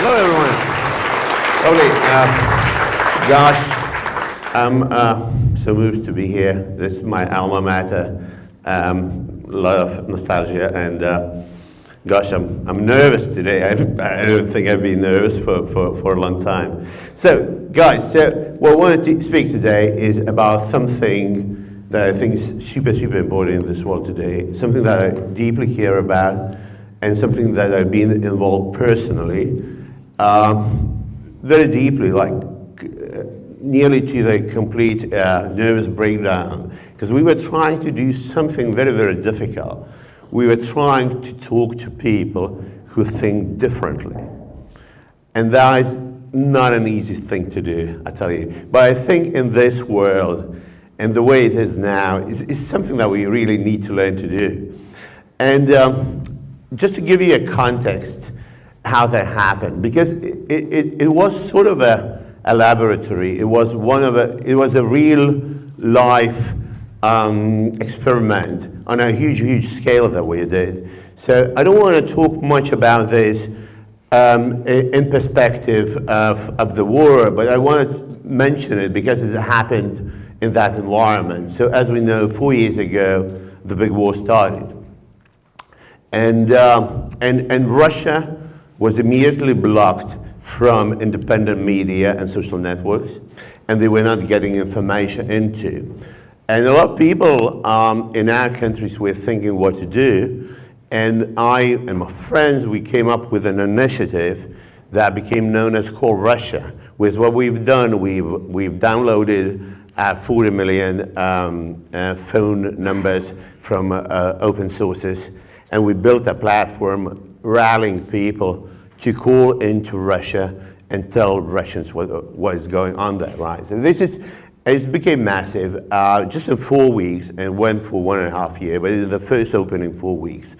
Hello, everyone. Lovely. Gosh, I'm so moved to be here. This is my alma mater. A lot of nostalgia, and gosh, I'm nervous today. I don't think I've been nervous for a long time. So, guys, what I wanted to speak today is about something that I think is super, super important in this world today, something that I deeply care about, and something that I've been involved personally, very deeply, like nearly to the complete nervous breakdown, because we were trying to do something very, very difficult. We were trying to talk to people who think differently. And that is not an easy thing to do, I tell you. But I think in this world, and the way it is now, is something that we really need to learn to do. And just to give you a context, how that happened, because it was sort of a laboratory. It was a real life experiment on a huge, huge scale that we did. So I don't want to talk much about this in perspective of the war, but I want to mention it because it happened in that environment. So as we know, 4 years ago, the big war started. And Russia was immediately blocked from independent media and social networks, and they were not getting information into. And a lot of people in our countries were thinking what to do, and I and my friends, we came up with an initiative that became known as Call Russia. With what we've done, we've downloaded 40 million phone numbers from open sources, and we built a platform rallying people to call into Russia and tell Russians what is going on there, right? So it became massive just in 4 weeks, and went for 1.5 years, but in the first opening 4 weeks,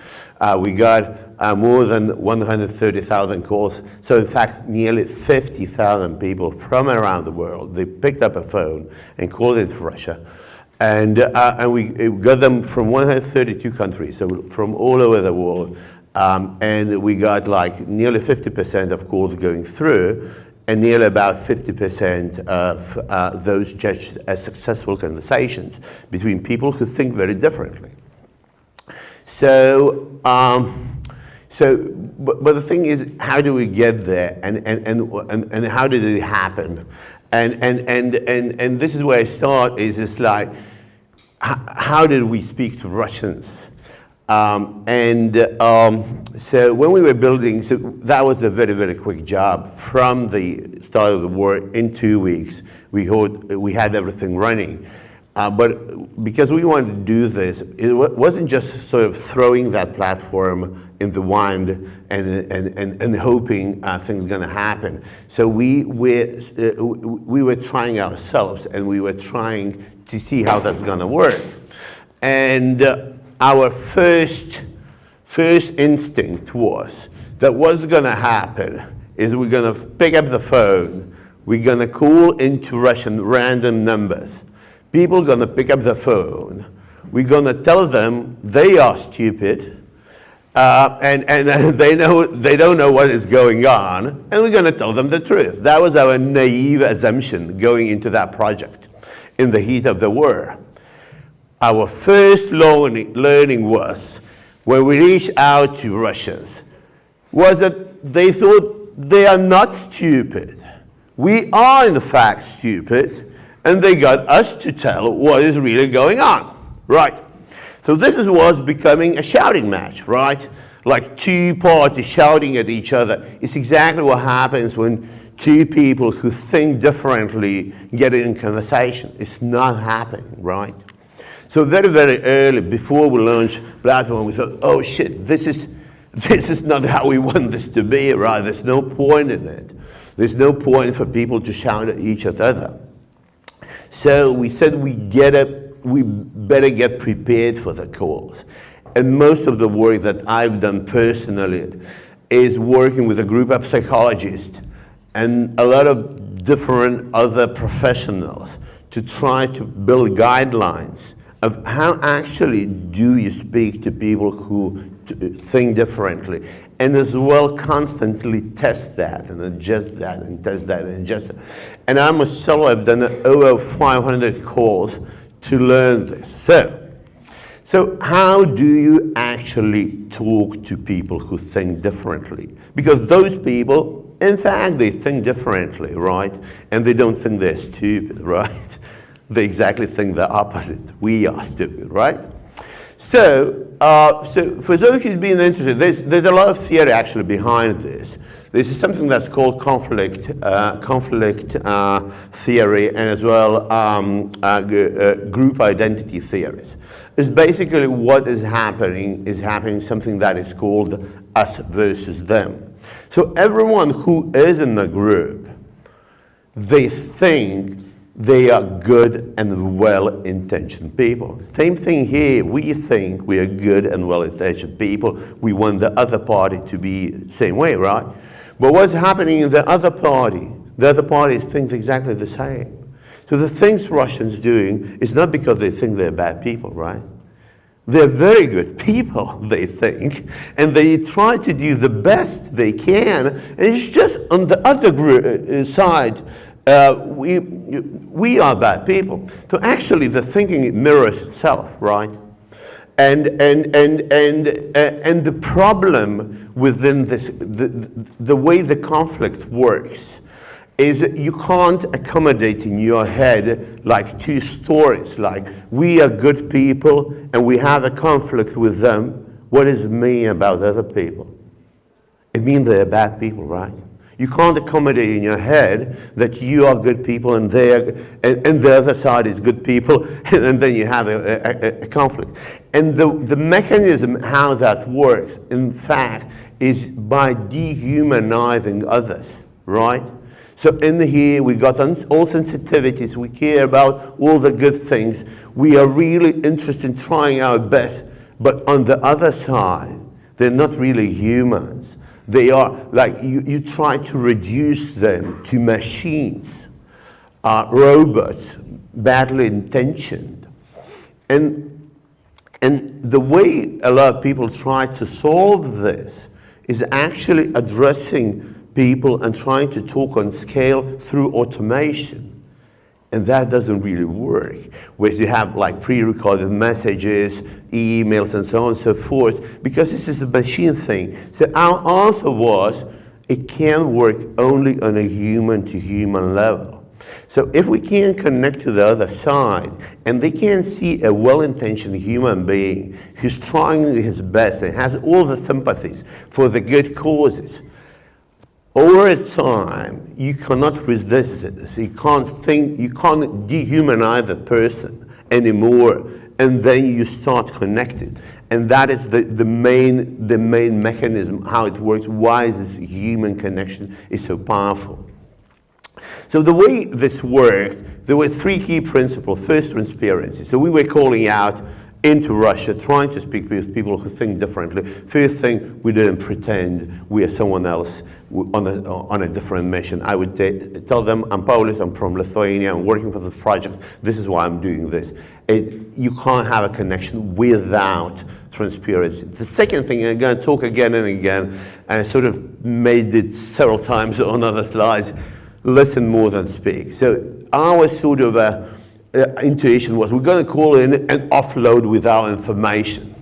we got more than 130,000 calls. So in fact, nearly 50,000 people from around the world, they picked up a phone and called into Russia. And we got them from 132 countries, so from all over the world. And we got like nearly 50% of calls going through, and nearly about 50% of those judged as successful conversations between people who think very differently. So, but the thing is, how do we get there, and how did it happen? And this is where I start. Is it's like, how did we speak to Russians? So when we were building, so that was a very, very quick job. From the start of the war, in 2 weeks, we had everything running. But because we wanted to do this, it wasn't just sort of throwing that platform in the wind and hoping things going to happen. So we were trying ourselves, and we were trying to see how that's going to work. And our first instinct was that what's going to happen is we're going to pick up the phone, we're going to call into Russian random numbers. People are going to pick up the phone, we're going to tell them they are stupid, and they don't know what is going on, and we're going to tell them the truth. That was our naive assumption going into that project in the heat of the war. Our first learning was, when we reached out to Russians, was that they thought they are not stupid. We are, in fact, stupid, and they got us to tell what is really going on, right? So this was becoming a shouting match, right? Like two parties shouting at each other. It's exactly what happens when two people who think differently get in conversation. It's not happening, right? So very, very early, before we launched platform, we thought, oh shit, this is not how we want this to be, right? There's no point in it. There's no point for people to shout at each other. So we said we better get prepared for the calls. And most of the work that I've done personally is working with a group of psychologists and a lot of different other professionals to try to build guidelines of how actually do you speak to people who think differently, and as well constantly test that and adjust that and test that and adjust it. And I must tell you, I've done over 500 calls to learn this. So how do you actually talk to people who think differently? Because those people, in fact, they think differently, right? And they don't think they're stupid, right? They exactly think the opposite. We are stupid, right? So for those who've been interested, there's a lot of theory actually behind this. This is something that's called conflict theory, and as well group identity theories. It's basically what is happening something that is called us versus them. So everyone who is in the group, they think they are good and well-intentioned people. Same thing here. We think we are good and well-intentioned people. We want the other party to be the same way, right? But what's happening in the other party thinks exactly the same. So the things Russians doing is not because they think they're bad people, right? They're very good people, they think, and they try to do the best they can. And it's just on the other side, we are bad people. So actually, the thinking mirrors itself, right? And the problem within this, the way the conflict works, is that you can't accommodate in your head like two stories, like we are good people and we have a conflict with them. What does it mean about other people? It means they're bad people, right? You can't accommodate in your head that you are good people and the other side is good people, and then you have a conflict. And the mechanism how that works, in fact, is by dehumanizing others, right? So in here, we got all sensitivities. We care about all the good things. We are really interested in trying our best. But on the other side, they're not really humans. They are like, you try to reduce them to machines, robots, badly intentioned. And the way a lot of people try to solve this is actually addressing people and trying to talk on scale through automation. And that doesn't really work. Where you have like pre-recorded messages, emails, and so on and so forth, because this is a machine thing. So our answer was, it can work only on a human-to-human level. So if we can connect to the other side, and they can see a well-intentioned human being who's trying his best and has all the sympathies for the good causes, over time, you cannot resist this. You can't dehumanize the person anymore, and then you start connecting. And that is the main mechanism, how it works, why this human connection is so powerful. So the way this worked, there were three key principles. First, transparency. So we were calling out into Russia, trying to speak with people who think differently. First thing, we didn't pretend we are someone else on a different mission. I would tell them, I'm Paulius, I'm from Lithuania, I'm working for this project, this is why I'm doing this. You can't have a connection without transparency. The second thing, I'm going to talk again and again, and I sort of made it several times on other slides, listen more than speak. So our sort of intuition was, we're going to call in and offload with our information.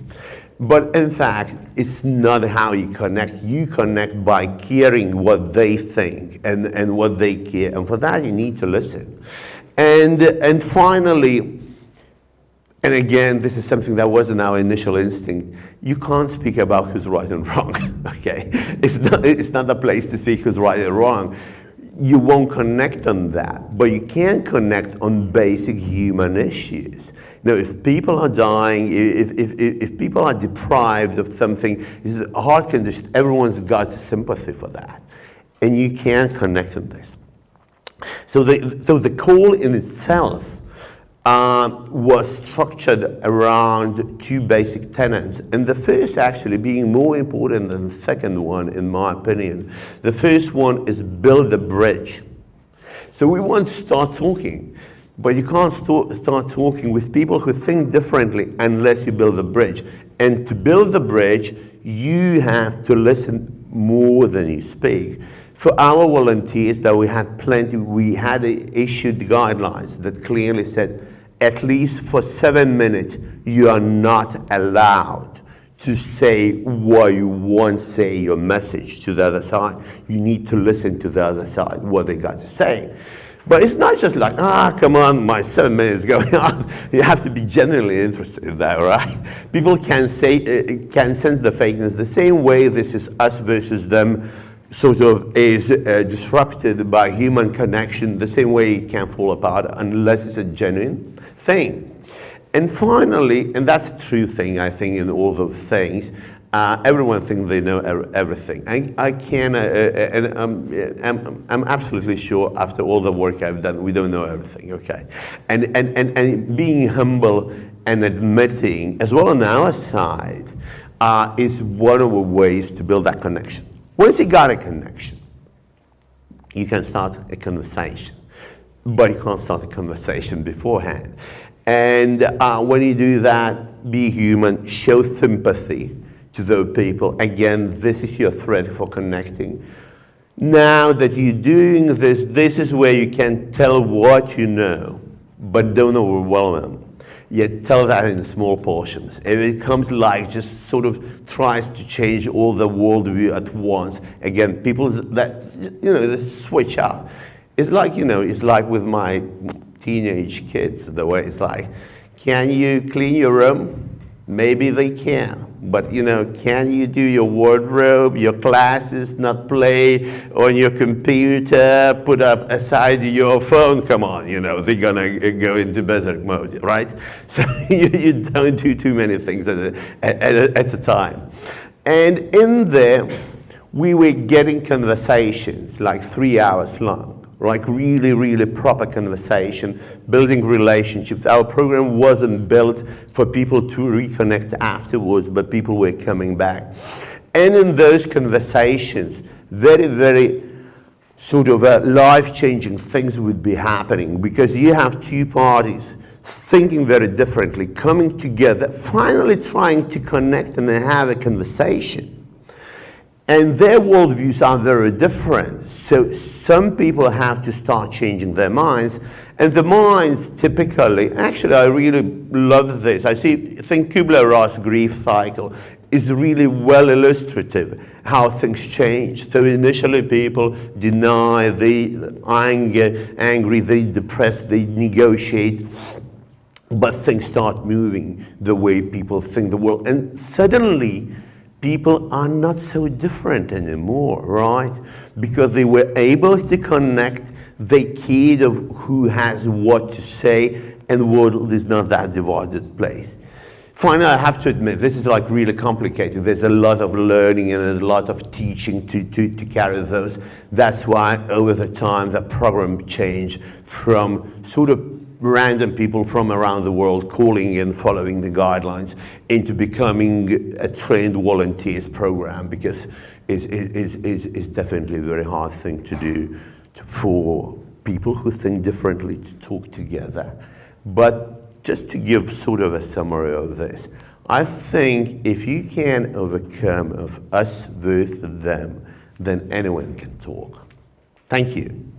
But in fact, it's not how you connect. You connect by caring what they think and what they care. And for that, you need to listen. And finally, and again, this is something that wasn't our initial instinct, you can't speak about who's right and wrong, okay? It's not the place to speak who's right and wrong. You won't connect on that, but you can connect on basic human issues. You know, if people are dying, if people are deprived of something, it's a heart condition, everyone's got sympathy for that. And you can connect on this. So the call in itself was structured around two basic tenets, and the first actually being more important than the second one, in my opinion. The first one is build a bridge. So we want to start talking, but you can't start talking with people who think differently unless you build a bridge. And to build the bridge, you have to listen more than you speak. For our volunteers, though, we had issued guidelines that clearly said, at least for 7 minutes, you are not allowed to say what you want, say your message to the other side. You need to listen to the other side, what they got to say. But it's not just like, come on, my 7 minutes going on. You have to be genuinely interested in that, right? People can sense the fakeness the same way this is us versus them sort of is disrupted by human connection, the same way it can fall apart unless it's a genuine thing. And finally, and that's a true thing, I think, in all those things, everyone thinks they know everything. I can, and I'm absolutely sure after all the work I've done, we don't know everything, okay? And being humble and admitting, as well on our side, is one of the ways to build that connection. Once you got a connection, you can start a conversation, but you can't start a conversation beforehand. And when you do that, be human, show sympathy to those people. Again, this is your thread for connecting. Now that you're doing this, this is where you can tell what you know, but don't overwhelm them. Yet tell that in small portions. If it comes like just sort of tries to change all the worldview at once, again, people that, they switch up. It's like, it's like with my teenage kids, the way it's like, can you clean your room? Maybe they can. But, can you do your wardrobe, your classes, not play on your computer, put up aside your phone? Come on, they're gonna go into berserk mode, right? So you don't do too many things at a time. And in there, we were getting conversations like 3 hours long. Like really, really proper conversation, building relationships. Our program wasn't built for people to reconnect afterwards, but people were coming back. And in those conversations, very, very sort of life-changing things would be happening because you have two parties thinking very differently, coming together, finally trying to connect and have a conversation. And their worldviews are very different. So some people have to start changing their minds. And the minds typically, actually I really love this. I think Kubler-Ross grief cycle is really well illustrative how things change. So initially people deny, they angry, they depress, they negotiate. But things start moving the way people think the world. And suddenly, people are not so different anymore, right? Because they were able to connect, they cared of who has what to say, and the world is not that divided place. Finally, I have to admit, this is like really complicated. There's a lot of learning and a lot of teaching to carry those. That's why over the time the program changed from sort of random people from around the world calling in, following the guidelines, into becoming a trained volunteers program, because it's definitely a very hard thing to do for people who think differently to talk together. But just to give sort of a summary of this, I think if you can overcome of us versus them, then anyone can talk. Thank you.